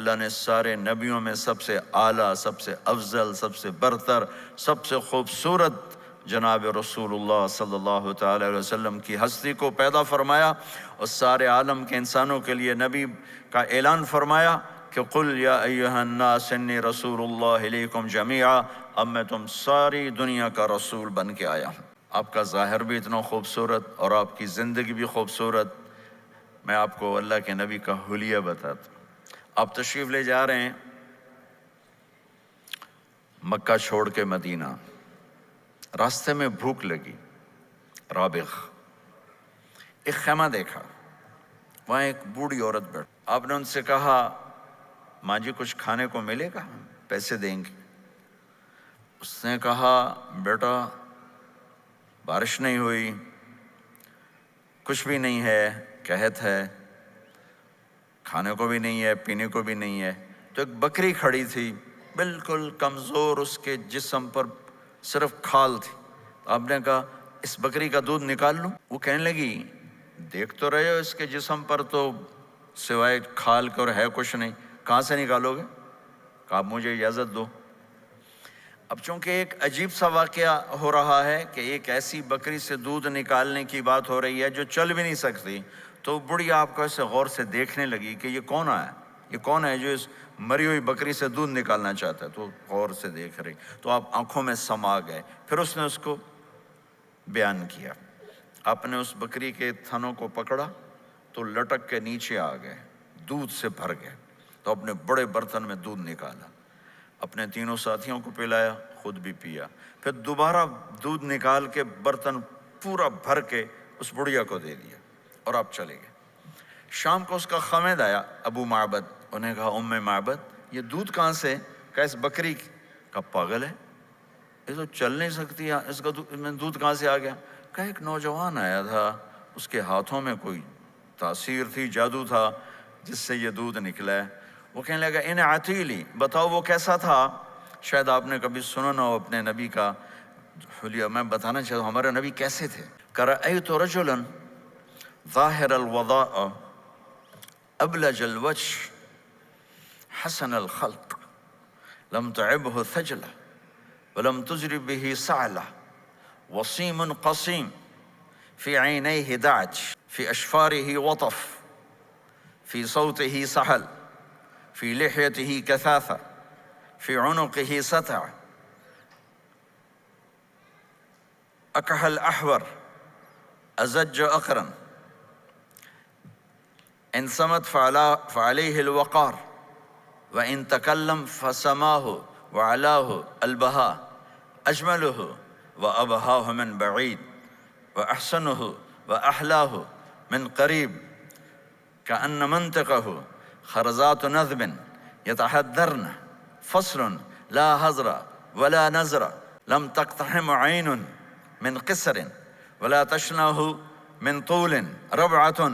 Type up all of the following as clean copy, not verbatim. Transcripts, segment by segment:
اللہ نے سارے نبیوں میں سب سے اعلیٰ، سب سے افضل، سب سے برتر، سب سے خوبصورت جناب رسول اللہ صلی اللہ تعالی علیہ وسلم کی ہستی کو پیدا فرمایا، اور سارے عالم کے انسانوں کے لیے نبی کا اعلان فرمایا کہ قل یا ایھا الناس انی رسول اللہ الیکم جمیعا، اب میں تم ساری دنیا کا رسول بن کے آیا ہوں۔ آپ کا ظاہر بھی اتنا خوبصورت اور آپ کی زندگی بھی خوبصورت۔ میں آپ کو اللہ کے نبی کا حلیہ بتاتا ہوں۔ آپ تشریف لے جا رہے ہیں مکہ چھوڑ کے مدینہ، راستے میں بھوک لگی، رابغ، ایک خیمہ دیکھا، وہاں ایک بوڑھی عورت بیٹھ، آپ نے ان سے کہا ماں جی کچھ کھانے کو ملے گا، پیسے دیں گے؟ اس نے کہا بیٹا بارش نہیں ہوئی، کچھ بھی نہیں ہے، قحط ہے، کھانے کو بھی نہیں ہے، پینے کو بھی نہیں ہے۔ تو ایک بکری کھڑی تھی، بالکل کمزور، اس کے جسم پر صرف کھال تھی۔ آپ نے کہا اس بکری کا دودھ نکال لوں؟ وہ کہنے لگی دیکھ تو رہے ہو اس کے جسم پر تو سوائے کھال کے اور ہے کچھ نہیں، کہاں سے نکالو گے؟ کہا مجھے اجازت دو۔ اب چونکہ ایک عجیب سا واقعہ ہو رہا ہے کہ ایک ایسی بکری سے دودھ نکالنے کی بات ہو رہی ہے جو چل بھی نہیں سکتی، تو بڑھی آپ کو ایسے غور سے دیکھنے لگی کہ یہ کون ہے، یہ کون ہے جو اس مری ہوئی بکری سے دودھ نکالنا چاہتا ہے؟ تو غور سے دیکھ رہی، تو آپ آنکھوں میں سما گئے۔ پھر اس نے اس کو بیان کیا، آپ نے اس بکری کے تھنوں کو پکڑا تو لٹک کے نیچے آ گئے، دودھ سے بھر گئے، تو اپنے بڑے برتن میں دودھ نکالا، اپنے تینوں ساتھیوں کو پلایا، خود بھی پیا، پھر دوبارہ دودھ نکال کے برتن پورا بھر کے اس بڑھیا کو دے دیا، اور آپ چلے گئے۔ شام کو اس کا خامد آیا، ابو معبد، انہیں کہا ام معبد یہ دودھ کہاں سے؟ کہا اس بکری کا، پاگل ہے یہ تو چل نہیں سکتی، اس کا دودھ کہاں سے آ گیا؟ کہا ایک نوجوان آیا تھا، اس کے ہاتھوں میں کوئی تاثیر تھی، جادو تھا، جس سے یہ دودھ نکلا ہے۔ وہ کہنے لگا ان عتیلی، بتاؤ وہ کیسا تھا؟ شاید آپ نے کبھی سنا نہ ہو اپنے نبی کا حلیہ، میں بتانا چاہتا ہوں ہمارے نبی کیسے تھے۔ رأیت رجلا ظاہر الوضاء ابلج الوجه حسن الخلق لم تعبه ثجلة ولم تجرب به سعلة وصيم قصيم في عينيه دعج في أشفاره وطف في صوته سحل في لحيته كثافة في عنقه ستع أكحل أحور أزج أقرن إن صمت فعليه الوقار وإن تكلم فسماه وعلاه البهاء أجمله وأبهاه من بعيد وأحسنه وأحلاه من قريب كأن منطقه خرزات نذب يتحدرن فصل لا هزر ولا نزر لم تقتحم عين من قصر ولا تشنه من طول ربعة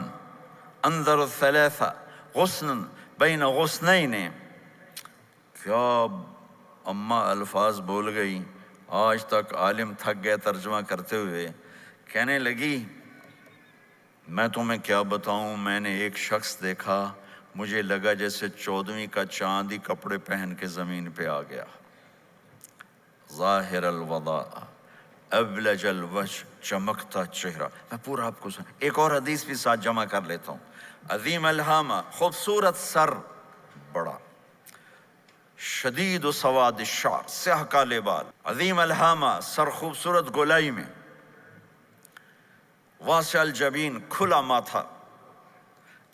انظر الثلاثة غصن بين غصنين۔ کیا اماں الفاظ بول گئی، آج تک عالم تھک گئے ترجمہ کرتے ہوئے، کہنے لگی میں تمہیں کیا بتاؤں، میں نے ایک شخص دیکھا، مجھے لگا جیسے 14ویں کا چاند ہی کپڑے پہن کے زمین پہ آ گیا، ظاہر الوضاء ابلج الوجه، چمکتا چہرہ۔ میں پورا آپ کو ایک اور حدیث بھی ساتھ جمع کر لیتا ہوں۔ عظیم الہامہ، خوبصورت سر، بڑا، شدید سواد الشعر، سیاہ کالے بال، عظیم الہامہ، سر خوبصورت گولائی میں، واسع الجبین، کھلا ماتھا،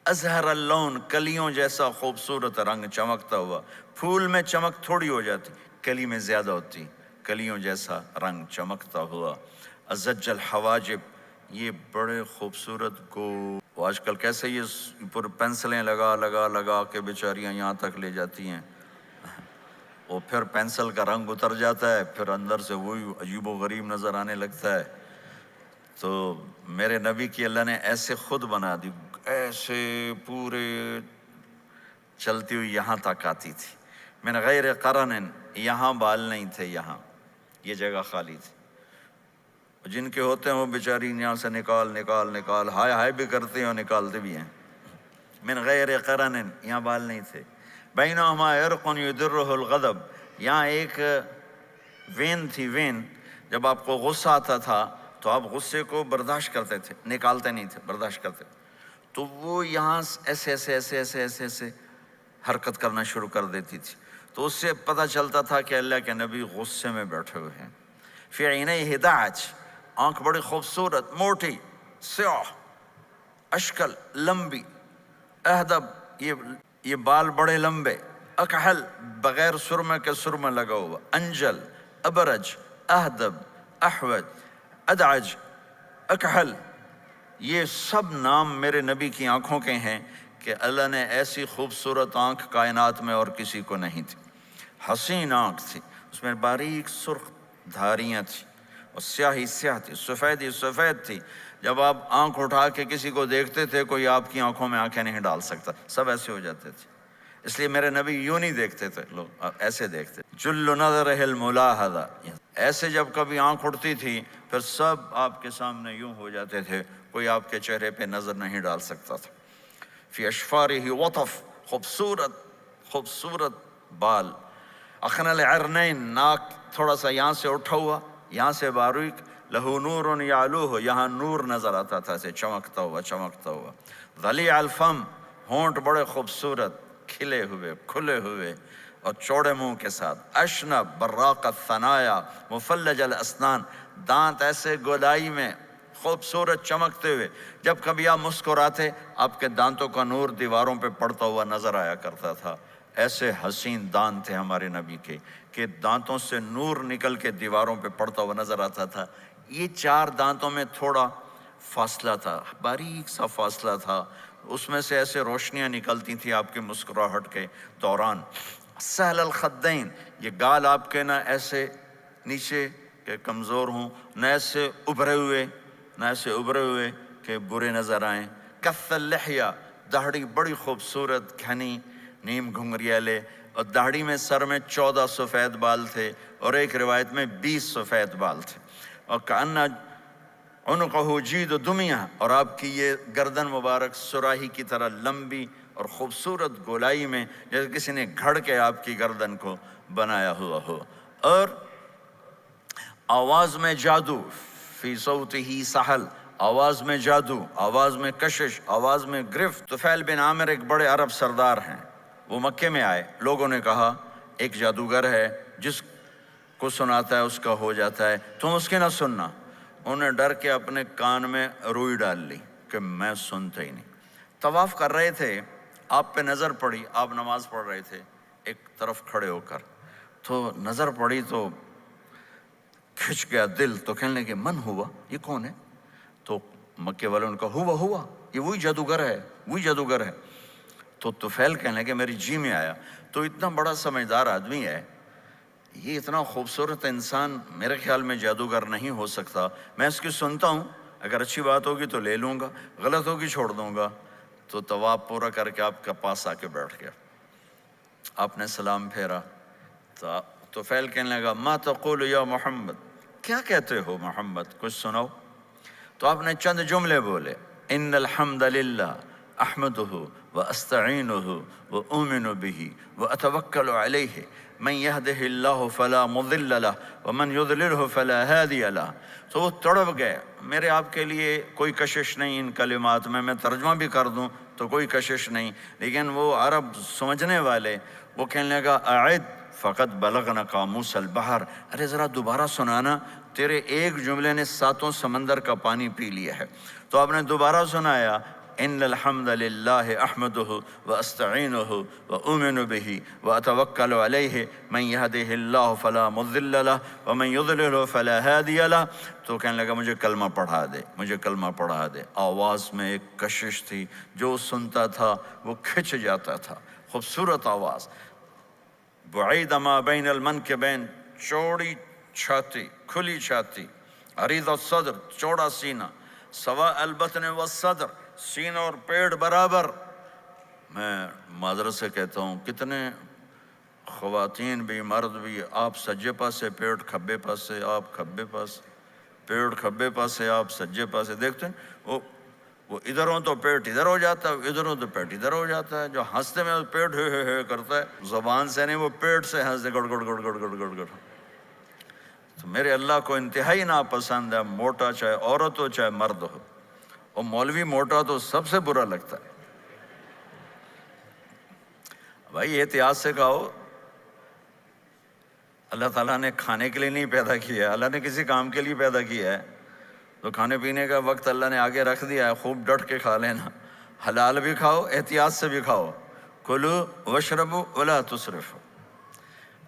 ازہر اللون، کلیوں جیسا خوبصورت رنگ چمکتا ہوا، پھول میں چمک تھوڑی ہو جاتی، کلی میں زیادہ ہوتی، کلیوں جیسا رنگ چمکتا ہوا، ازج الحواجب، یہ بڑے خوبصورت وہ آج کل کیسے یہ پر پینسلیں لگا لگا لگا کے بیچاریاں یہاں تک لے جاتی ہیں، وہ پھر پینسل کا رنگ اتر جاتا ہے، پھر اندر سے وہی عجیب و غریب نظر آنے لگتا ہے۔ تو میرے نبی کی اللہ نے ایسے خود بنا دی، ایسے پورے چلتی ہوئی یہاں تک آتی تھی، من غیر قرن، یہاں بال نہیں تھے، یہاں یہ جگہ خالی تھی، جن کے ہوتے ہیں وہ بیچاری یہاں سے نکال نکال نکال ہائے ہائے بھی کرتے ہیں اور نکالتے بھی ہیں۔ من غیر قرن، یہاں بال نہیں تھے، بینہما عرق یدرہ الغضب، یہاں ایک وین تھی، وین جب آپ کو غصہ آتا تھا تو آپ غصے کو برداشت کرتے تھے، نکالتے نہیں تھے، برداشت کرتے تھے، تو وہ یہاں ایسے ایسے ایسے ایسے ایسے ایسے حرکت کرنا شروع کر دیتی تھی، تو اس سے پتہ چلتا تھا کہ اللہ کے نبی غصے میں بیٹھے ہوئے ہیں۔ فی عینیہ دعج، آنکھ بڑی خوبصورت، موٹی، سیاہ، اشکل، لمبی، اہدب، یہ بال بڑے لمبے، اکحل، بغیر سرمے کے سرمہ لگا ہوا، انجل، ابرج، اہدب، احوج، ادعج، اکحل، یہ سب نام میرے نبی کی آنکھوں کے ہیں کہ اللہ نے ایسی خوبصورت آنکھ کائنات میں اور کسی کو نہیں تھی۔ حسین آنکھ تھی، اس میں باریک سرخ دھاریاں تھیں، اور سیاہی سیاہ تھی، سفیدی سفید تھی۔ جب آپ آنکھ اٹھا کے کسی کو دیکھتے تھے کوئی آپ کی آنکھوں میں آنکھیں نہیں ڈال سکتا، سب ایسے ہو جاتے تھے۔ اس لیے میرے نبی یوں نہیں دیکھتے تھے، لوگ ایسے دیکھتے، جل نظرہ الملاحظہ، ایسے جب کبھی آنکھ اٹھتی تھی پھر سب آپ کے سامنے یوں ہو جاتے تھے، کوئی آپ کے چہرے پہ نظر نہیں ڈال سکتا تھا۔ فی اشفارہ وطف، خوبصورت خوبصورت بال، اخنل عرنین، ناک تھوڑا سا یہاں سے اٹھا ہوا، یہاں سے باریک، لہو نور یعلوہ، یہاں نور نظر آتا تھا اسے چمکتا ہوا چمکتا ہوا، ضلیع الفم، ہونٹ بڑے خوبصورت، کھلے ہوئے کھلے ہوئے اور چوڑے منہ کے ساتھ، اشنب براق الثنایا مفلج الاسنان، دانت ایسے گولائی میں خوبصورت چمکتے ہوئے، جب کبھی آپ مسکراتے آپ کے دانتوں کا نور دیواروں پہ پڑتا ہوا نظر آیا کرتا تھا۔ ایسے حسین دانت تھے ہمارے نبی کے کہ دانتوں سے نور نکل کے دیواروں پہ پڑتا ہوا نظر آتا تھا۔ یہ چار دانتوں میں تھوڑا فاصلہ تھا، باریک سا فاصلہ تھا، اس میں سے ایسے روشنیاں نکلتی تھیں آپ کی مسکراہٹ کے دوران۔ سہل الخدین، یہ گال آپ کے نہ ایسے نیچے کہ کمزور ہوں، نہ ایسے ابھرے ہوئے کہ برے نظر آئیں۔ کث اللحیہ، داڑھی بڑی خوبصورت گھنی نیم گھنگریالے، اور داڑھی میں سر میں 14 سفید بال تھے اور ایک روایت میں 20 سفید بال تھے، اور کأن عنقہ جید دمیہ، اور آپ کی یہ گردن مبارک سراہی کی طرح لمبی اور خوبصورت گولائی میں، جیسے کسی نے گھڑ کے آپ کی گردن کو بنایا ہوا ہو، اور آواز میں جادو، فی صوتہ سحل، آواز میں جادو، آواز میں کشش، آواز میں گرفت۔ طفیل بن عامر ایک بڑے عرب سردار ہیں، وہ مکے میں آئے، لوگوں نے کہا ایک جادوگر ہے جس کو سناتا ہے اس کا ہو جاتا ہے، تم اس کی نہ سننا۔ انہیں ڈر کے اپنے کان میں روئی ڈال لی کہ میں سنتا ہی نہیں۔ طواف کر رہے تھے، آپ پہ نظر پڑی، آپ نماز پڑھ رہے تھے ایک طرف کھڑے ہو کر، تو نظر پڑی تو کھچ گیا دل، تو کہنے لگے من ہوا، یہ کون ہے؟ تو مکے والوں نے کہا ہوا یہ وہی جادوگر ہے۔ تو طفیل کہنے لگے میری جی میں آیا، تو اتنا بڑا سمجھدار آدمی ہے، یہ اتنا خوبصورت انسان میرے خیال میں جادوگر نہیں ہو سکتا، میں اس کی سنتا ہوں، اگر اچھی بات ہوگی تو لے لوں گا، غلط ہوگی چھوڑ دوں گا۔ تو طواف پورا کر کے آپ کے پاس آ کے بیٹھ گیا، آپ نے سلام پھیرا، تو طفیل کہنے لگا ما تقول یا محمد، کیا کہتے ہو محمد، کچھ سناؤ۔ تو آپ نے چند جملے بولے، ان الحمد للہ احمدہ واستعینہ واؤمن بہ واتوکل علیہ من یہدہ اللہ فلا مضل لہ ومن یضللہ فلا ہادی لہ۔ تو وہ تڑپ گئے، میرے آپ کے لیے کوئی کشش نہیں ان کلمات میں ترجمہ بھی کر دوں تو کوئی کشش نہیں، لیکن وہ عرب سمجھنے والے، وہ کہنے لگا اعد فقط بلغنا قاموس البحر، ارے ذرا دوبارہ سنانا، تیرے ایک جملے نے 7 سمندر کا پانی پی لیا ہے۔ تو آپ نے دوبارہ سنایا، ان الحمد للہ احمدہ واستعینہ واؤمن بہ واتوکل علیہ من یہدہ اللہ فلا مضل لہ ومن یضللہ فلا ہادی لہ۔ تو کہنے لگا مجھے کلمہ پڑھا دے۔ آواز میں ایک کشش تھی، جو سنتا تھا وہ کھچ جاتا تھا، خوبصورت آواز، بعید ما بین المنکبین، چوڑی چھاتی، کھلی چھاتی، عریض الصدر، چوڑا سینہ، سواء البطن والصدر، سینہ اور پیٹ برابر۔ میں معذرت سے کہتا ہوں، کتنے خواتین بھی مرد بھی، آپ سجے پاسے پیٹ کھبے پاسے، آپ کھبے پاسے پیٹ کھبے پاسے، آپ سجے پاسے، دیکھتے ہیں وہ وہ ادھر ہو تو پیٹ ادھر ہو جاتا ہے، ادھر ہو تو پیٹ ادھر ہو جاتا ہے۔ جو ہنستے میں پیٹ ہے کرتا ہے، زبان سے نہیں، وہ پیٹ سے ہنستے گڑ گڑ گڑ گڑ گڑ گڑ گڑ۔ تو میرے اللہ کو انتہائی ناپسند ہے، موٹا چاہے عورت ہو چاہے مرد ہو، اور مولوی موٹا تو سب سے برا لگتا ہے۔ بھائی احتیاط سے کھاؤ، اللہ تعالیٰ نے کھانے کے لیے نہیں پیدا کیا ہے، اللہ نے کسی کام کے لیے پیدا کیا ہے، تو کھانے پینے کا وقت اللہ نے آگے رکھ دیا ہے، خوب ڈٹ کے کھا لینا، حلال بھی کھاؤ احتیاط سے بھی کھاؤ، کلو واشربوا ولا تسرفوا۔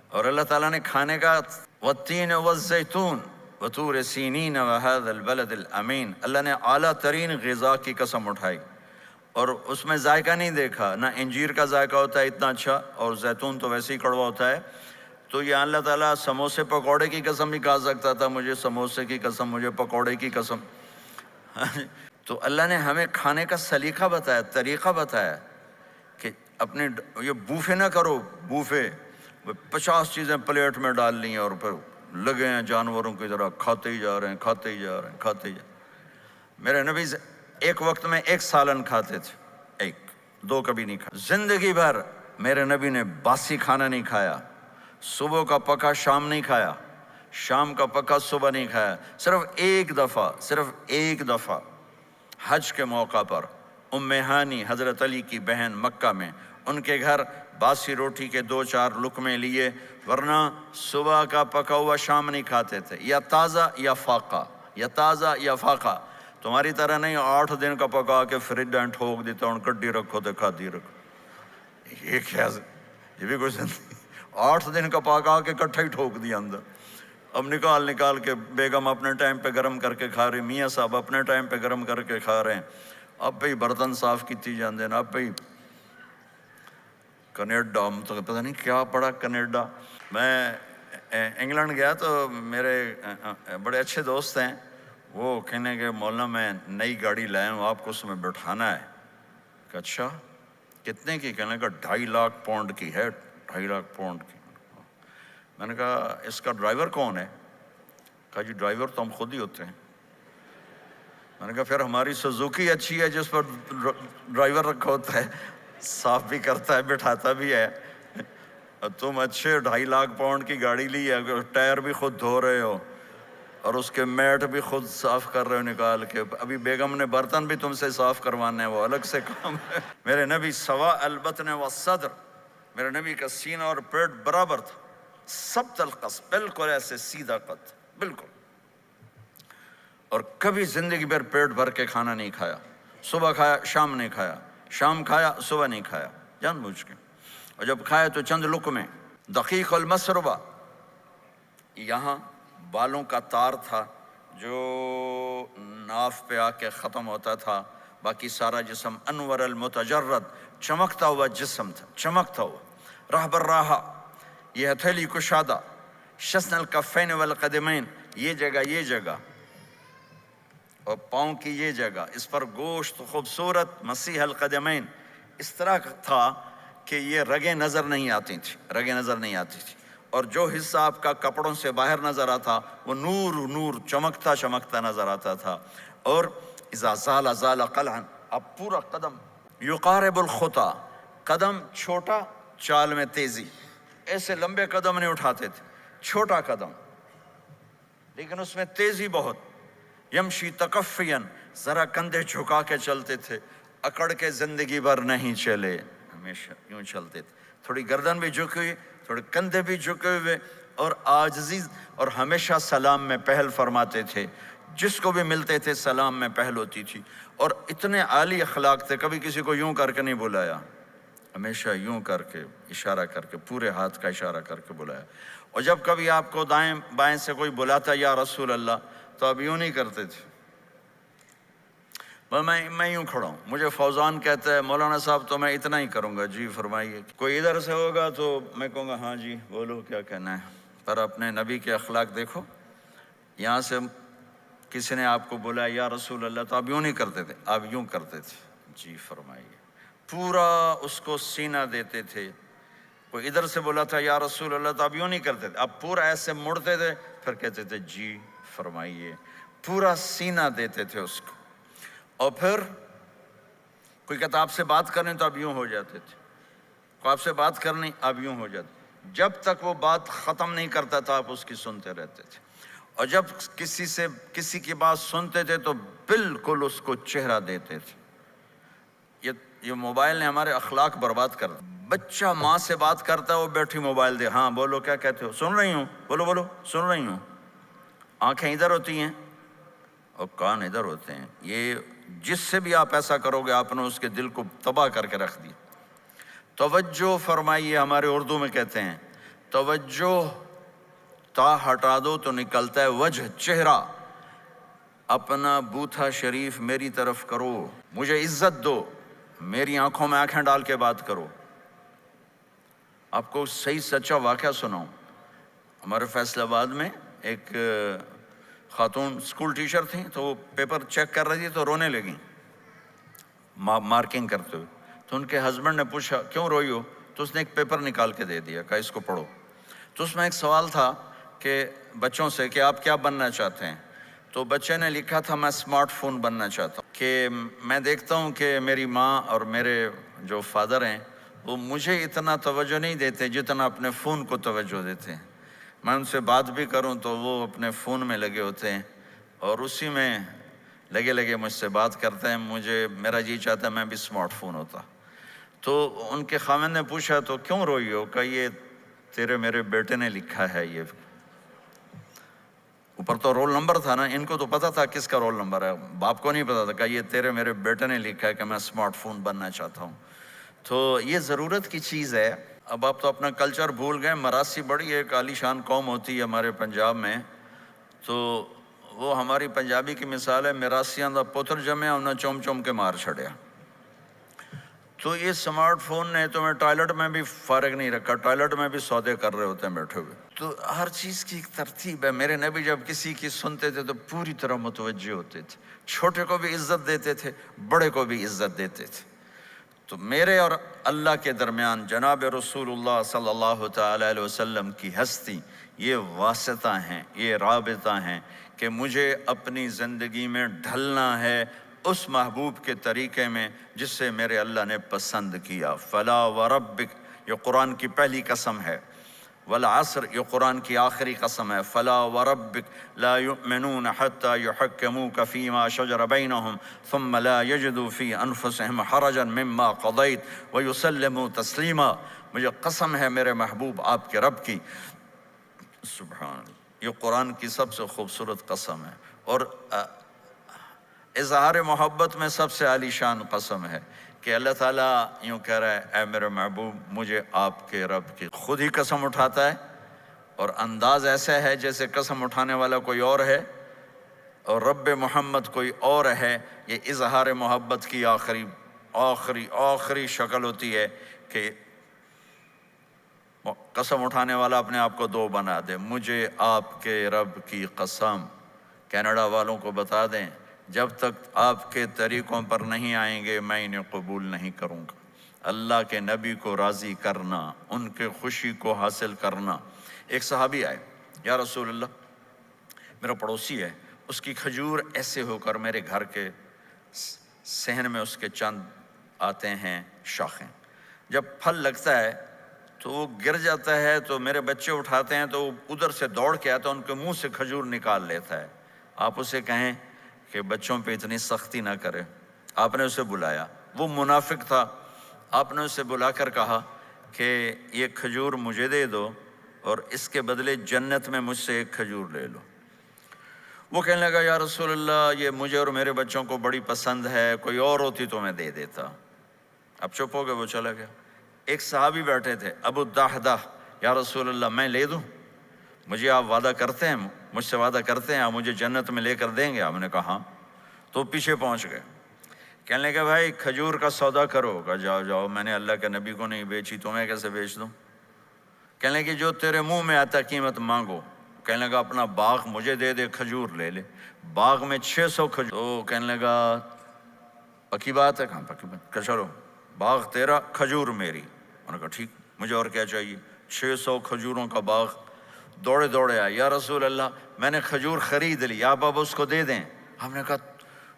اور اللہ تعالیٰ نے کھانے کا والتین والزیتون وطور سینین وهذا البلد الامین، اللہ نے اعلیٰ ترین غذا کی قسم اٹھائی، اور اس میں ذائقہ نہیں دیکھا، نہ انجیر کا ذائقہ ہوتا ہے اتنا اچھا، اور زیتون تو ویسے ہی کڑوا ہوتا ہے، تو یہ اللہ تعالیٰ سموسے پکوڑے کی قسم بھی کھا سکتا تھا، مجھے سموسے کی قسم، مجھے پکوڑے کی قسم۔ تو اللہ نے ہمیں کھانے کا سلیقہ بتایا، طریقہ بتایا کہ اپنے یہ بوفے نہ کرو، بوفے 50 چیزیں پلیٹ میں ڈال لی ہیں اور پھر لگے ہیں جانوروں کی طرح کھاتے ہی جا رہے ہیں، کھاتے ہی جا رہے ہیں، کھاتے ہی جا رہے ہیں۔ میرے نبی ایک وقت میں 1 سالن کھاتے تھے، 2 کبھی نہیں کھایا زندگی بھر۔ میرے نبی نے باسی کھانا نہیں کھایا، صبح کا پکا شام نہیں کھایا، شام کا پکا صبح نہیں کھایا، صرف ایک دفعہ حج کے موقع پر ام ہانی حضرت علی کی بہن مکہ میں، ان کے گھر باسی روٹی کے 2-4 لقمے لیے، ورنہ صبح کا پکا ہوا شام نہیں کھاتے تھے، یا تازہ یا فاقہ، یا تازہ یا فاقہ۔ تمہاری طرح نہیں 8 دن کا پکا کے فریج میں ٹھوک دیتا ہوں، کڈی رکھو تو کھاتی رکھو، یہ کیا، یہ بھی کوئی زندگی؟ 8 دن کا پکا کے کٹھا ہی ٹھوک دیا اندر، اب نکال کے بیگم اپنے ٹائم پہ گرم کر کے کھا رہی، میاں صاحب اپنے ٹائم پہ گرم کر کے کھا رہے ہیں، اب پہ ہی برتن صاف کیتی جاندے ہیں، اب پہ ہی کینیڈا، ہم تو پتہ نہیں کیا پڑا کینیڈا۔ میں انگلینڈ گیا تو میرے بڑے اچھے دوست ہیں، وہ کہنے کہ مولانا میں نئی گاڑی لایا ہوں، آپ کو اس میں بٹھانا ہے۔ کہ اچھا کتنے کی؟ کہنے کا 2.5 لاکھ پاؤنڈ کی ہے، 2.5 لاکھ پاؤنڈ کی۔ میں نے کہا اس کا ڈرائیور کون ہے؟ کہا جی ڈرائیور تو ہم خود ہی ہوتے ہیں۔ میں نے کہا پھر ہماری سوزوکی اچھی ہے جس پر ڈرائیور رکھا ہوتا ہے، صاف بھی کرتا ہے بٹھاتا بھی ہے، تم اچھے 2.5 لاکھ پاؤنڈ کی گاڑی لی ہے، ٹائر بھی خود دھو رہے ہو اور اس کے میٹ بھی خود صاف کر رہے ہو نکال کے، ابھی بیگم نے برتن بھی تم سے صاف کروانے ہیں، وہ الگ سے کام ہے۔ میرے نبی سوا البطن والصدر، میرے نبی کا سینہ اور پیٹ برابر تھا، سبط القص، بالکل ایسے سیدھا قد، بالکل، اور کبھی زندگی بھر پیٹ بھر کے کھانا نہیں کھایا، صبح کھایا شام نہیں کھایا، شام کھایا صبح نہیں کھایا، جان بوجھ کے، اور جب کھایا تو چند لقمے۔ دقیق المسربہ، یہاں بالوں کا تار تھا جو ناف پہ آ کے ختم ہوتا تھا، باقی سارا جسم انور المتجرد، چمکتا ہوا جسم تھا، چمکتا ہوا۔ راہ بر راہ، یہ ہتھیلی کشادہ، شسن الکفین والقدمین، یہ جگہ اور پاؤں کی یہ جگہ، اس پر گوشت خوبصورت، مسیح القدمین، اس طرح تھا کہ یہ رگیں نظر نہیں آتی تھی، اور جو حصہ آپ کا کپڑوں سے باہر نظر آتا وہ نور چمکتا نظر آتا تھا۔ اور اذا زال قلعا، اب پورا قدم، یقارب الخطا، قدم چھوٹا چال میں تیزی، ایسے لمبے قدم نہیں اٹھاتے تھے، چھوٹا قدم لیکن اس میں تیزی بہت۔ یمشی تکفین، ذرا کندھے جھکا کے چلتے تھے، اکڑ کے زندگی بھر نہیں چلے، ہمیشہ یوں چلتے تھے، تھوڑی گردن بھی جھکی ہوئی، تھوڑے کندھے بھی جھکے ہوئے، اور عاجزی، اور ہمیشہ سلام میں پہل فرماتے تھے، جس کو بھی ملتے تھے سلام میں پہل ہوتی تھی، اور اتنے عالی اخلاق تھے، کبھی کسی کو یوں کر کے نہیں بلایا، ہمیشہ یوں کر کے اشارہ کر کے، پورے ہاتھ کا اشارہ کر کے بلایا۔ اور جب کبھی آپ کو دائیں بائیں سے کوئی بلاتا یا رسول اللہ، تو اب یوں نہیں کرتے تھے، میں یوں کھڑا ہوں، مجھے فوزان کہتا ہے مولانا صاحب تو میں اتنا ہی کروں گا، جی فرمائیے، کوئی ادھر سے ہوگا تو میں کہوں گا ہاں جی بولو کیا کہنا ہے، پر اپنے نبی کے اخلاق دیکھو، یہاں سے کسی نے آپ کو بولا یا رسول اللہ تو آپ یوں نہیں کرتے تھے، آپ یوں کرتے تھے، جی فرمائیے، پورا اس کو سینہ دیتے تھے۔ کوئی ادھر سے بولا تھا یا رسول اللہ تو آپ یوں نہیں کرتے تھے، آپ پورا ایسے مڑتے تھے، پھر کہتے تھے جی فرمائیے، پورا سینہ دیتے تھے اس کو۔ اور پھر کوئی کہتا آپ سے بات کریں تو اب یوں ہو جاتے تھے، کوئی آپ سے بات کرنی اب یوں ہو جاتے، جب تک وہ بات ختم نہیں کرتا تھا آپ اس کی سنتے رہتے تھے، اور جب کسی کی بات سنتے تھے تو بالکل اس کو چہرہ دیتے تھے۔ یہ موبائل نے ہمارے اخلاق برباد کر دیا۔ بچہ ماں سے بات کرتا ہے، وہ بیٹھی موبائل دے، ہاں بولو کیا کہتے ہو، سن رہی ہوں، بولو بولو سن رہی ہوں، آنکھیں ادھر ہوتی ہیں اور کان ادھر ہوتے ہیں۔ یہ جس سے بھی آپ ایسا کرو گے آپ نے اس کے دل کو تباہ کر کے رکھ دی۔ توجہ فرمائیے، ہمارے اردو میں کہتے ہیں توجہ، تا ہٹا دو تو نکلتا ہے وجہ، چہرہ۔ اپنا بوتھا شریف میری طرف کرو، مجھے عزت دو، میری آنکھوں میں آنکھیں ڈال کے بات کرو۔ آپ کو صحیح سچا واقعہ سناؤں، ہمارے فیصل آباد میں ایک خاتون اسکول ٹیچر تھیں، تو وہ پیپر چیک کر رہی تھی تو رونے لگیں مارکنگ کرتے ہوئے، تو ان کے ہسبینڈ نے پوچھا کیوں روئی ہو، تو اس نے ایک پیپر نکال کے دے دیا، کہا اس کو پڑھو۔ تو اس میں ایک سوال تھا کہ بچوں سے کہ آپ کیا بننا چاہتے ہیں، تو بچے نے لکھا تھا میں اسمارٹ فون بننا چاہتا ہوں، کہ میں دیکھتا ہوں کہ میری ماں اور میرے جو فادر ہیں وہ مجھے اتنا توجہ نہیں دیتے جتنا اپنے فون کو توجہ دیتے ہیں۔ میں ان سے بات بھی کروں تو وہ اپنے فون میں لگے ہوتے ہیں اور اسی میں لگے مجھ سے بات کرتے ہیں، میرا جی چاہتا ہے میں بھی اسمارٹ فون ہوتا۔ تو ان کے خاوند نے پوچھا تو کیوں روئی ہو، کہ یہ تیرے میرے بیٹے نے لکھا ہے، یہ اوپر تو رول نمبر تھا نا، ان کو تو پتا تھا کس کا رول نمبر ہے، باپ کو نہیں پتا تھا، کہ یہ تیرے میرے بیٹے نے لکھا ہے کہ میں اسمارٹ فون بننا چاہتا ہوں۔ تو یہ ضرورت کی چیز ہے۔ اب آپ تو اپنا کلچر بھول گئے۔ مراسی بڑی ایک عالی شان قوم ہوتی ہے ہمارے پنجاب میں، تو وہ ہماری پنجابی کی مثال ہے، میراسیاں دا پتر جمیا انہیں چوم چوم کے مار چھڑیا۔ تو یہ سمارٹ فون نے تمہیں ٹوائلٹ میں بھی فارغ نہیں رکھا، ٹوائلٹ میں بھی سودے کر رہے ہوتے ہیں بیٹھے ہوئے۔ تو ہر چیز کی ایک ترتیب ہے۔ میرے نبی جب کسی کی سنتے تھے تو پوری طرح متوجہ ہوتے تھے، چھوٹے کو بھی عزت دیتے تھے، بڑے کو بھی عزت دیتے تھے۔ تو میرے اور اللہ کے درمیان جناب رسول اللہ صلی اللہ تعالی علیہ وسلم کی ہستی، یہ واسطہ ہیں، یہ رابطہ ہیں کہ مجھے اپنی زندگی میں ڈھلنا ہے اس محبوب کے طریقے میں جس سے میرے اللہ نے پسند کیا۔ فلا وربک، یہ قرآن کی پہلی قسم ہے، والعصر یہ قرآن کی آخری قسم ہے۔ فلا وربک لا یؤمنون حتی یحکموک فیما شجر بینہم ثم لا یجدوا فی انفسہم حرجا مما قضیت ویسلموا تسلیما۔ مجھے قسم ہے میرے محبوب آپ کے رب کی، سبحان اللہ، یہ قرآن کی سب سے خوبصورت قسم ہے، اور اظہار محبت میں سب سے عالی شان قسم ہے کہ اللہ تعالیٰ یوں کہہ رہا ہے اے میرے محبوب مجھے آپ کے رب کی، خود ہی قسم اٹھاتا ہے اور انداز ایسا ہے جیسے قسم اٹھانے والا کوئی اور ہے اور رب محمد کوئی اور ہے۔ یہ اظہار محبت کی آخری شکل ہوتی ہے کہ قسم اٹھانے والا اپنے آپ کو دو بنا دے۔ مجھے آپ کے رب کی قسم، کینیڈا والوں کو بتا دیں جب تک آپ کے طریقوں پر نہیں آئیں گے میں انہیں قبول نہیں کروں گا۔ اللہ کے نبی کو راضی کرنا، ان کے خوشی کو حاصل کرنا۔ ایک صحابی آئے، یا رسول اللہ میرا پڑوسی ہے، اس کی کھجور ایسے ہو کر میرے گھر کے صحن میں اس کے چند آتے ہیں شاخیں، جب پھل لگتا ہے تو وہ گر جاتا ہے تو میرے بچے اٹھاتے ہیں تو وہ ادھر سے دوڑ کے آتا ہے، ان کے منہ سے کھجور نکال لیتا ہے۔ آپ اسے کہیں کہ بچوں پہ اتنی سختی نہ کرے۔ آپ نے اسے بلایا، وہ منافق تھا، آپ نے اسے بلا کر کہا کہ یہ کھجور مجھے دے دو اور اس کے بدلے جنت میں مجھ سے ایک کھجور لے لو۔ وہ کہنے لگا یا رسول اللہ یہ مجھے اور میرے بچوں کو بڑی پسند ہے، کوئی اور ہوتی تو میں دے دیتا۔ اب چپ ہو گئے، وہ چلا گیا۔ ایک صحابی بیٹھے تھے، ابو الدحدہ، یا رسول اللہ میں لے دوں، مجھے آپ وعدہ کرتے ہیں، مجھ سے وعدہ کرتے ہیں آپ مجھے جنت میں لے کر دیں گے؟ آپ نے کہا ہاں۔ تو پیچھے پہنچ گئے، کہنے لگے بھائی کھجور کا سودا کرو۔ کہا جاؤ جاؤ، میں نے اللہ کے نبی کو نہیں بیچی، تمہیں کیسے بیچ دوں؟ کہنے لگے جو تیرے منہ میں آتا قیمت مانگو۔ کہنے لگا اپنا باغ مجھے دے دے، کھجور لے لے۔ باغ میں 600 کھجور۔ تو کہنے لگا پکی بات ہے؟ کہاں پکی بات؟ کہ چلو باغ تیرا کھجور میری۔ انہوں نے کہا ٹھیک، مجھے اور کیا چاہیے؟ 600 کھجوروں کا باغ۔ دوڑے دوڑے آئے، یا رسول اللہ میں نے کھجور خرید لی، آپ اب اس کو دے دیں۔ ہم نے کہا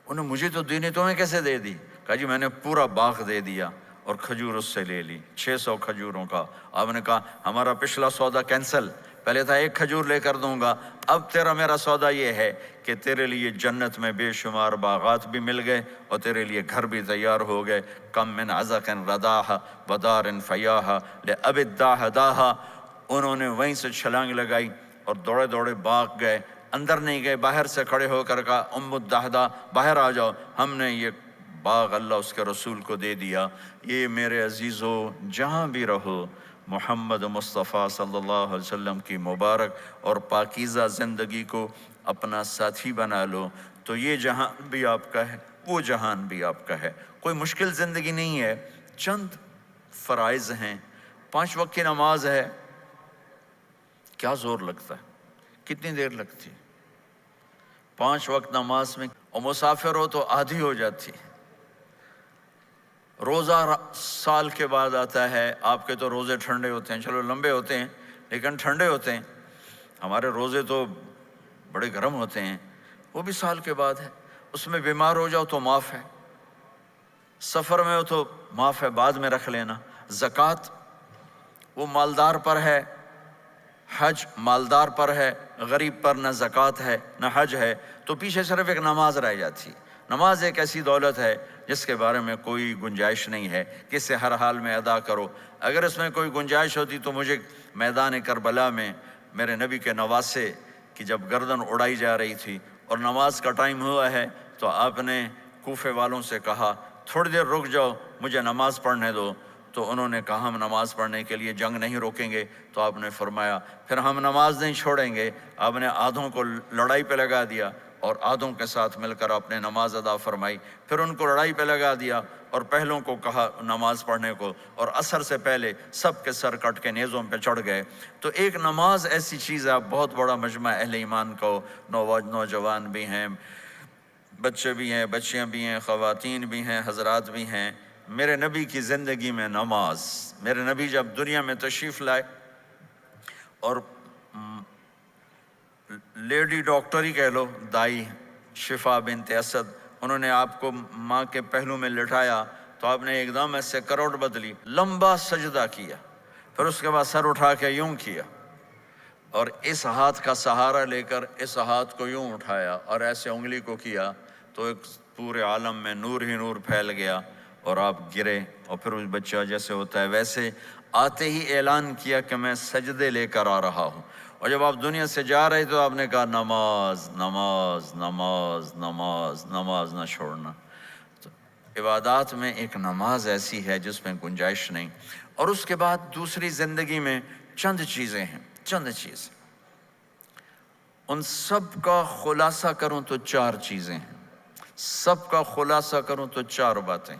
انہیں مجھے تو دینی، تمہیں کیسے دے دی؟ کہا کہا جی میں نے پورا باغ دے دیا اور کھجور اس سے لے لی 600 کھجوروں کا۔ آپ نے کہا ہمارا پچھلا سودا کینسل، پہلے تھا 1 کھجور لے کر دوں گا، اب تیرا میرا سودا یہ ہے کہ تیرے لیے جنت میں بے شمار باغات بھی مل گئے اور تیرے لیے گھر بھی تیار ہو گئے۔ کم من عزق رداہ ودار فیاہ لأب الداہ داہا۔ انہوں نے وہیں سے چھلانگ لگائی اور دوڑے دوڑے باغ گئے، اندر نہیں گئے، باہر سے کھڑے ہو کر کہا ام الدہدہ باہر آ جاؤ، ہم نے یہ باغ اللہ اس کے رسول کو دے دیا۔ یہ میرے عزیزو جہاں بھی رہو محمد مصطفیٰ صلی اللہ علیہ وسلم کی مبارک اور پاکیزہ زندگی کو اپنا ساتھی بنا لو، تو یہ جہان بھی آپ کا ہے، وہ جہان بھی آپ کا ہے۔ کوئی مشکل زندگی نہیں ہے، چند فرائض ہیں، 5 وقت کی نماز ہے، کیا زور لگتا ہے، کتنی دیر لگتی ہے 5 وقت نماز میں؟ اور مسافر ہو تو آدھی ہو جاتی۔ روزہ سال کے بعد آتا ہے، آپ کے تو روزے ٹھنڈے ہوتے ہیں، چلو لمبے ہوتے ہیں لیکن ٹھنڈے ہوتے ہیں، ہمارے روزے تو بڑے گرم ہوتے ہیں، وہ بھی سال کے بعد ہے۔ اس میں بیمار ہو جاؤ تو معاف ہے، سفر میں ہو تو معاف ہے، بعد میں رکھ لینا۔ زکوٰۃ وہ مالدار پر ہے، حج مالدار پر ہے، غریب پر نہ زکوٰۃ ہے نہ حج ہے، تو پیچھے صرف ایک نماز رہ جاتی۔ نماز ایک ایسی دولت ہے جس کے بارے میں کوئی گنجائش نہیں ہے کہ اسے ہر حال میں ادا کرو۔ اگر اس میں کوئی گنجائش ہوتی تو مجھے میدان کربلا میں میرے نبی کے نواسے کی جب گردن اڑائی جا رہی تھی اور نماز کا ٹائم ہوا ہے تو آپ نے کوفے والوں سے کہا تھوڑی دیر رک جاؤ مجھے نماز پڑھنے دو، تو انہوں نے کہا ہم نماز پڑھنے کے لیے جنگ نہیں روکیں گے، تو آپ نے فرمایا پھر ہم نماز نہیں چھوڑیں گے۔ آپ نے آدھوں کو لڑائی پہ لگا دیا اور آدھوں کے ساتھ مل کر آپ نے نماز ادا فرمائی، پھر ان کو لڑائی پہ لگا دیا اور پہلوں کو کہا نماز پڑھنے کو، اور عصر سے پہلے سب کے سر کٹ کے نیزوں پہ چڑھ گئے۔ تو ایک نماز ایسی چیز ہے، بہت بڑا مجمع اہل ایمان کو، نوجوان بھی ہیں، بچے بھی ہیں، بچیاں بھی ہیں، خواتین بھی ہیں، حضرات بھی ہیں۔ میرے نبی کی زندگی میں نماز، میرے نبی جب دنیا میں تشریف لائے اور لیڈی ڈاکٹر ہی کہہ لو، دائی شفا بنت اسد، انہوں نے آپ کو ماں کے پہلو میں لٹایا تو آپ نے ایک دم ایسے کروٹ بدلی، لمبا سجدہ کیا، پھر اس کے بعد سر اٹھا کے یوں کیا اور اس ہاتھ کا سہارا لے کر اس ہاتھ کو یوں اٹھایا اور ایسے انگلی کو کیا، تو ایک پورے عالم میں نور ہی نور پھیل گیا اور آپ گرے، اور پھر اس بچہ جیسے ہوتا ہے ویسے آتے ہی اعلان کیا کہ میں سجدے لے کر آ رہا ہوں۔ اور جب آپ دنیا سے جا رہے تو آپ نے کہا نماز نماز نماز نماز نماز نہ چھوڑنا۔ تو عبادات میں ایک نماز ایسی ہے جس میں گنجائش نہیں۔ اور اس کے بعد دوسری زندگی میں چند چیزیں ہیں، چند چیز، ان سب کا خلاصہ کروں تو 4 چیزیں ہیں، سب کا خلاصہ کروں تو 4 باتیں،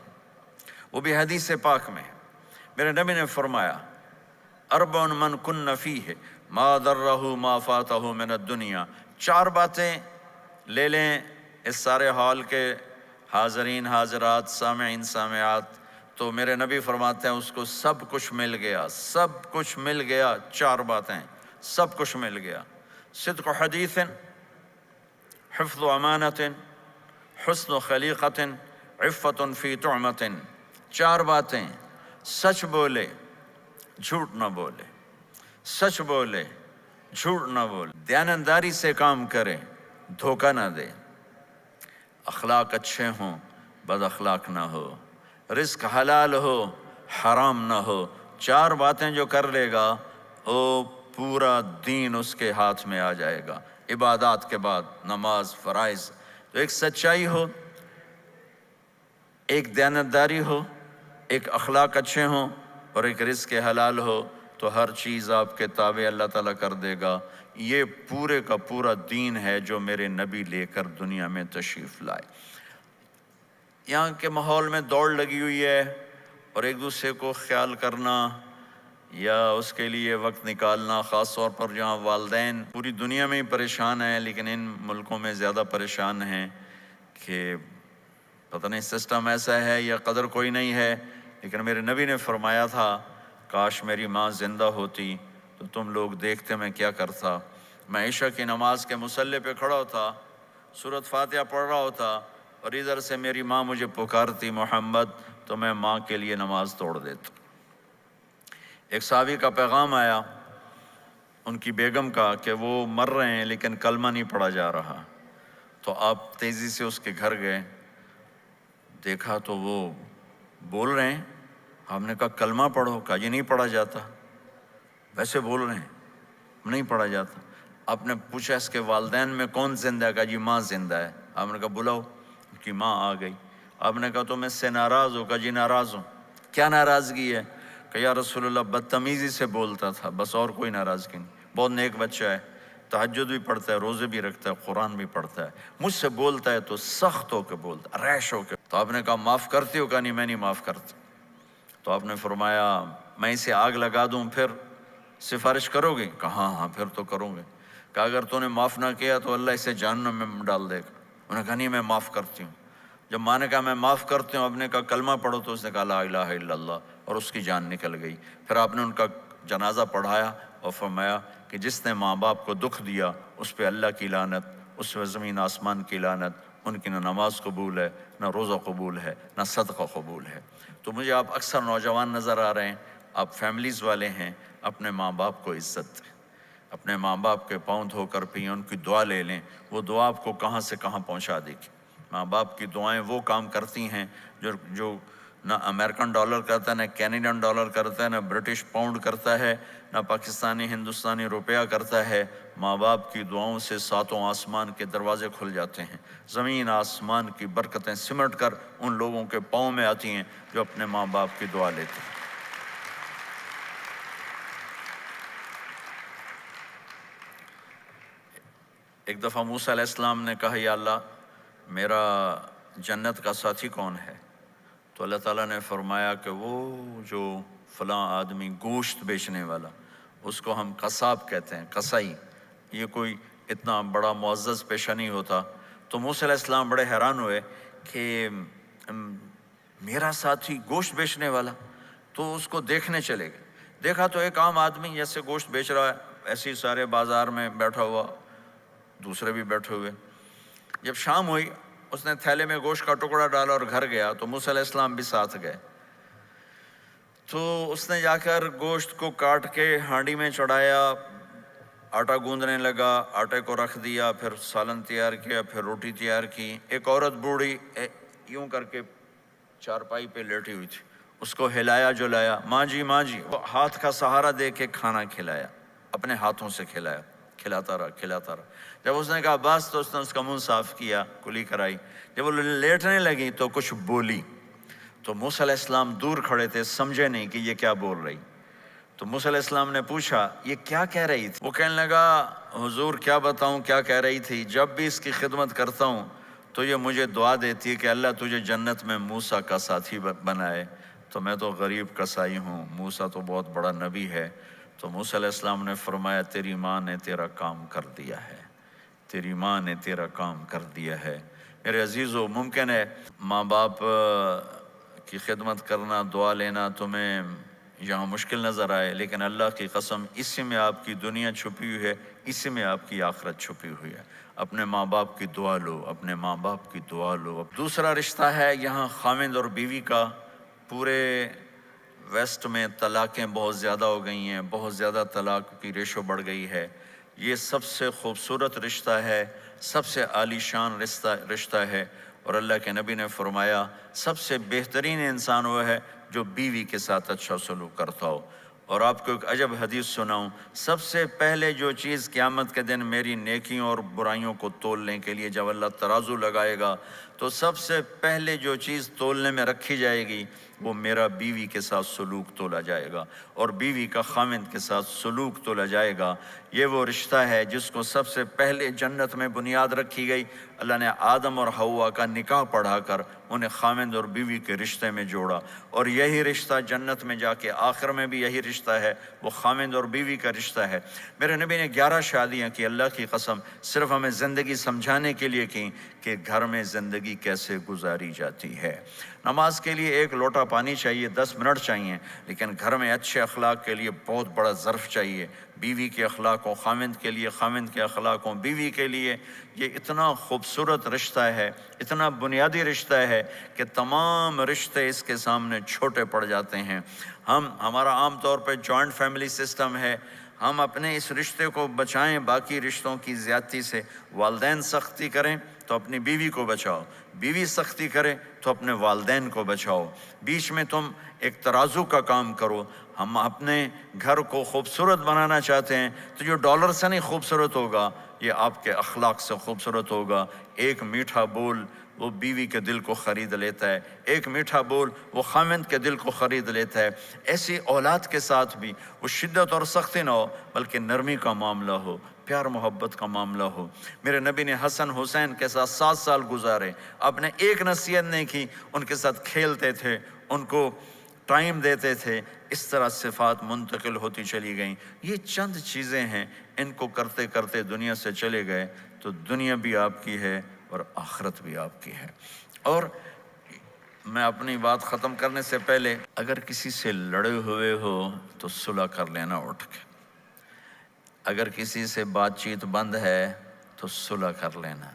وہ بھی حدیث پاک میں ہے۔ میرے نبی نے فرمایا اربع من کن فیہ ما ضرہ ما فاتہ من الدنیا، 4 باتیں لے لیں اس سارے ہال کے حاضرین حاضرات سامعین سامعات، تو میرے نبی فرماتے ہیں اس کو سب کچھ مل گیا، سب کچھ مل گیا۔ 4 باتیں، سب کچھ مل گیا۔ صدق حدیث، حفظ امانت، حسن خلیقت، عفت فی طعمت۔ 4 باتیں، سچ بولے جھوٹ نہ بولے، سچ بولے جھوٹ نہ بولے، دیانتداری سے کام کرے، دھوکہ نہ دے، اخلاق اچھے ہوں، بد اخلاق نہ ہو، رزق حلال ہو، حرام نہ ہو۔ 4 باتیں جو کر لے گا وہ پورا دین اس کے ہاتھ میں آ جائے گا۔ عبادات کے بعد نماز، فرائض، تو ایک سچائی ہو، ایک دیانتداری ہو، ایک اخلاق اچھے ہوں اور ایک رزق حلال ہو، تو ہر چیز آپ کے تابع اللہ تعالیٰ کر دے گا۔ یہ پورے کا پورا دین ہے جو میرے نبی لے کر دنیا میں تشریف لائے۔ یہاں کے ماحول میں دوڑ لگی ہوئی ہے اور ایک دوسرے کو خیال کرنا یا اس کے لیے وقت نکالنا، خاص طور پر جہاں والدین پوری دنیا میں ہی پریشان ہیں لیکن ان ملکوں میں زیادہ پریشان ہیں کہ پتہ نہیں سسٹم ایسا ہے یا قدر کوئی نہیں ہے۔ لیکن میرے نبی نے فرمایا تھا کاش میری ماں زندہ ہوتی تو تم لوگ دیکھتے میں کیا کرتا۔ میں عشاء کی نماز کے مصلی پہ کھڑا ہوتا، سورۃ فاتحہ پڑھ رہا ہوتا اور ادھر سے میری ماں مجھے پکارتی محمد، تو میں ماں کے لیے نماز توڑ دیتا۔ ایک صحابی کا پیغام آیا ان کی بیگم کا کہ وہ مر رہے ہیں لیکن کلمہ نہیں پڑھا جا رہا، تو آپ تیزی سے اس کے گھر گئے، دیکھا تو وہ بول رہے ہیں۔ ہم نے کہا کلمہ پڑھو، کہا یہ نہیں پڑھا جاتا، ویسے بول رہے ہیں نہیں پڑھا جاتا۔ آپ نے پوچھا اس کے والدین میں کون زندہ ہے؟ کہا جی ماں زندہ ہے۔ آپ نے کہا بلاؤ، ان کی ماں آ گئی۔ آپ نے کہا تم اس سے ناراض ہو؟ کہا جی ناراض ہوں۔ کیا ناراضگی ہے؟ کہ یا رسول اللہ بدتمیزی سے بولتا تھا، بس اور کوئی ناراضگی نہیں، بہت نیک بچہ ہے، تہجد بھی پڑھتا ہے، روزے بھی رکھتا ہے، قرآن بھی پڑھتا ہے، مجھ سے بولتا ہے تو سخت ہو کے بولتا، ریش ہو کے۔ تو آپ نے کہا معاف کرتی ہو؟ کہا نہیں میں نہیں معاف کرتا۔ تو آپ نے فرمایا میں اسے آگ لگا دوں پھر سفارش کرو گے؟ کہا ہاں ہاں پھر تو کروں گے۔ کہا اگر تو نے معاف نہ کیا تو اللہ اسے جہنم میں ڈال دے گا۔ انہوں نے کہا نہیں میں معاف کرتی ہوں۔ جب ماں نے کہا میں معاف کرتی ہوں، آپ نے کہا کلمہ پڑھو، تو اس نے کہا لا الہ الا اللہ، اور اس کی جان نکل گئی۔ پھر آپ نے ان کا جنازہ پڑھایا اور فرمایا کہ جس نے ماں باپ کو دکھ دیا اس پہ اللہ کی لعنت، اس پہ زمین آسمان کی لعنت، ان کی نہ نماز قبول ہے، نہ روزہ قبول ہے، نہ صدقہ قبول ہے۔ تو مجھے آپ اکثر نوجوان نظر آ رہے ہیں، آپ فیملیز والے ہیں، اپنے ماں باپ کو عزت دیں، اپنے ماں باپ کے پاؤں دھو کر پئیں، ان کی دعا لے لیں، وہ دعا آپ کو کہاں سے کہاں پہنچا دے گی۔ ماں باپ کی دعائیں وہ کام کرتی ہیں جو نہ امریکن ڈالر کرتا ہے، نہ کینیڈین ڈالر کرتا ہے، نہ برٹش پاؤنڈ کرتا ہے، نہ پاکستانی ہندوستانی روپیہ کرتا ہے۔ ماں باپ کی دعاؤں سے ساتوں آسمان کے دروازے کھل جاتے ہیں، زمین آسمان کی برکتیں سمٹ کر ان لوگوں کے پاؤں میں آتی ہیں جو اپنے ماں باپ کی دعا لیتے ہیں۔ ایک دفعہ موسیٰ علیہ السلام نے کہا یا اللہ میرا جنت کا ساتھی کون ہے؟ تو اللہ تعالیٰ نے فرمایا کہ وہ جو فلاں آدمی گوشت بیچنے والا، اس کو ہم قصاب کہتے ہیں، قصائی، یہ کوئی اتنا بڑا معزز پیشہ نہیں ہوتا۔ تو موسیٰ علیہ السلام بڑے حیران ہوئے کہ میرا ساتھی گوشت بیچنے والا، تو اس کو دیکھنے چلے گئے۔ دیکھا تو ایک عام آدمی جیسے گوشت بیچ رہا ہے، ایسے ہی سارے بازار میں بیٹھا ہوا، دوسرے بھی بیٹھے ہوئے۔ جب شام ہوئی اس نے تھیلے میں گوشت کا ٹکڑا ڈالا اور گھر گیا، تو موسیٰ علیہ السلام بھی ساتھ گئے۔ تو اس نے جا کر گوشت کو کاٹ کے ہانڈی میں چڑھایا، آٹا گوندنے لگا، آٹے کو رکھ دیا، پھر سالن تیار کیا، پھر روٹی تیار کی۔ ایک عورت بوڑھی یوں کر کے چارپائی پہ لیٹی ہوئی تھی، اس کو ہلایا جلایا، ماں جی ماں جی، ہاتھ کا سہارا دے کے کھانا کھلایا، اپنے ہاتھوں سے کھلایا، کھلاتا رہا کھلاتا رہا۔ جب اس نے کہا بس تو اس نے اس کا منہ صاف کیا، کلی کرائی۔ جب وہ لیٹنے لگی تو کچھ بولی، تو موسیٰ علیہ السلام دور کھڑے تھے، سمجھے نہیں کہ یہ کیا بول رہی۔ تو موسیٰ علیہ السلام نے پوچھا یہ کیا کہہ رہی تھی؟ وہ کہنے لگا حضور کیا بتاؤں کیا کہہ رہی تھی، جب بھی اس کی خدمت کرتا ہوں تو یہ مجھے دعا دیتی ہے کہ اللہ تجھے جنت میں موسیٰ کا ساتھی بنائے، تو میں تو غریب قصائی ہوں، موسیٰ تو بہت بڑا نبی ہے۔ تو موسیٰ علیہ السلام نے فرمایا تیری ماں نے تیرا کام کر دیا ہے، تیری ماں نے تیرا کام کر دیا ہے۔ میرے عزیزو، ممکن ہے ماں باپ کی خدمت کرنا، دعا لینا تمہیں یہاں مشکل نظر آئے، لیکن اللہ کی قسم اسی میں آپ کی دنیا چھپی ہوئی ہے، اسی میں آپ کی آخرت چھپی ہوئی ہے۔ اپنے ماں باپ کی دعا لو، اپنے ماں باپ کی دعا لو۔ دوسرا رشتہ ہے یہاں خاوند اور بیوی کا۔ پورے ویسٹ میں طلاقیں بہت زیادہ ہو گئی ہیں، بہت زیادہ طلاق کی ریشو بڑھ گئی ہے۔ یہ سب سے خوبصورت رشتہ ہے، سب سے عالی شان رشتہ ہے، اور اللہ کے نبی نے فرمایا سب سے بہترین انسان وہ ہے جو بیوی کے ساتھ اچھا سلوک کرتا ہو۔ اور آپ کو ایک عجب حدیث سناؤں، سب سے پہلے جو چیز قیامت کے دن میری نیکیوں اور برائیوں کو تولنے کے لیے جب اللہ ترازو لگائے گا، تو سب سے پہلے جو چیز تولنے میں رکھی جائے گی وہ میرا بیوی کے ساتھ سلوک تولا جائے گا، اور بیوی کا خاوند کے ساتھ سلوک تولا جائے گا۔ یہ وہ رشتہ ہے جس کو سب سے پہلے جنت میں بنیاد رکھی گئی۔ اللہ نے آدم اور حوا کا نکاح پڑھا کر انہیں خاوند اور بیوی کے رشتے میں جوڑا، اور یہی رشتہ جنت میں جا کے آخر میں بھی یہی رشتہ ہے، وہ خاوند اور بیوی کا رشتہ ہے۔ میرے نبی نے 11 شادیاں کی، اللہ کی قسم صرف ہمیں زندگی سمجھانے کے لیے کی کہ گھر میں زندگی کیسے گزاری جاتی ہے۔ نماز کے لیے ایک لوٹا پانی چاہیے، 10 منٹ چاہیے، لیکن گھر میں اچھے اخلاق کے لیے بہت بڑا ظرف چاہیے۔ بیوی کے اخلاق ہوں خاوند کے لیے، خاوند کے اخلاق ہوں بیوی کے لیے۔ یہ اتنا خوبصورت رشتہ ہے، اتنا بنیادی رشتہ ہے کہ تمام رشتے اس کے سامنے چھوٹے پڑ جاتے ہیں۔ ہمارا عام طور پہ جوائنٹ فیملی سسٹم ہے، ہم اپنے اس رشتے کو بچائیں باقی رشتوں کی زیادتی سے۔ والدین سختی کریں تو اپنی بیوی کو بچاؤ، بیوی سختی کرے تو اپنے والدین کو بچاؤ، بیچ میں تم ایک ترازو کا کام کرو۔ ہم اپنے گھر کو خوبصورت بنانا چاہتے ہیں تو جو ڈالر سے نہیں خوبصورت ہوگا، یہ آپ کے اخلاق سے خوبصورت ہوگا۔ ایک میٹھا بول وہ بیوی کے دل کو خرید لیتا ہے، ایک میٹھا بول وہ خاوند کے دل کو خرید لیتا ہے۔ ایسی اولاد کے ساتھ بھی وہ شدت اور سختی نہ ہو، بلکہ نرمی کا معاملہ ہو، پیار محبت کا معاملہ ہو۔ میرے نبی نے حسن حسین کے ساتھ 7 سال گزارے، آپ نے ایک نصیحت نہیں کی، ان کے ساتھ کھیلتے تھے، ان کو ٹائم دیتے تھے۔ اس طرح صفات منتقل ہوتی چلی گئیں۔ یہ چند چیزیں ہیں، ان کو کرتے کرتے دنیا سے چلے گئے تو دنیا بھی آپ کی ہے اور آخرت بھی آپ کی ہے۔ اور میں اپنی بات ختم کرنے سے پہلے، اگر کسی سے لڑے ہوئے ہو تو صلح کر لینا اٹھ کے، اگر کسی سے بات چیت بند ہے تو صلح کر لینا۔